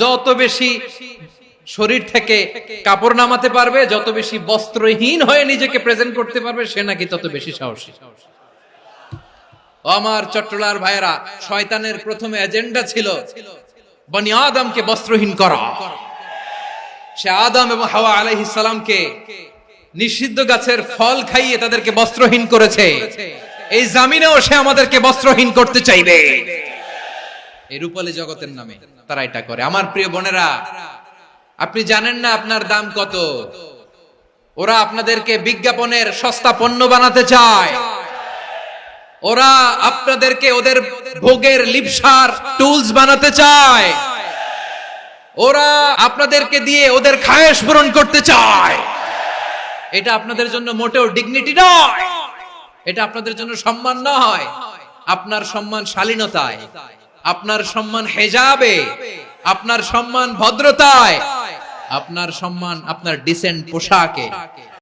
যত বেশি শরীর থেকে কাপড় নামাতে পারবে, যত বেশি বস্ত্রহীন হয়ে নিজেকে প্রেজেন্ট করতে পারবে, সে নাকি তত বেশি সাহসী। আমার চট্টলার ভাইয়েরা, শয়তানের প্রথমে এজেন্ডা ছিল বনি আদমকে বস্ত্রহীন করা। সে আদম এবং হাওয়া আলাইহিস সালামকে নিষিদ্ধ গাছের ফল খাইয়ে তাদেরকে বস্ত্রহীন করেছে। এই জামিনেও সে আমাদেরকে বস্ত্রহীন করতে চাইবে। এই রূপালী জগতের নামে তারা এটা করে। আমার প্রিয় বোনেরা, আপনি জানেন না আপনার দাম কত। ওরা আপনাদেরকে বিজ্ঞাপনের সস্তা পণ্য বানাতে চায়। ওরা আপনাদেরকে ওদের ভোগের লিপসার টুলস বানাতে চায়। ওরা আপনাদেরকে দিয়ে ওদের খায়েশ পূরণ করতে চায়। এটা আপনাদের জন্য মোটেও ডিগনিটি নয়, এটা আপনাদের জন্য সম্মান নয়। আপনার সম্মান শালীনতায়, আপনার সম্মান হেজাবে, আপনার সম্মান ভদ্রতায়, আপনার সম্মান আপনার ডিসেন্ট পোশাকে।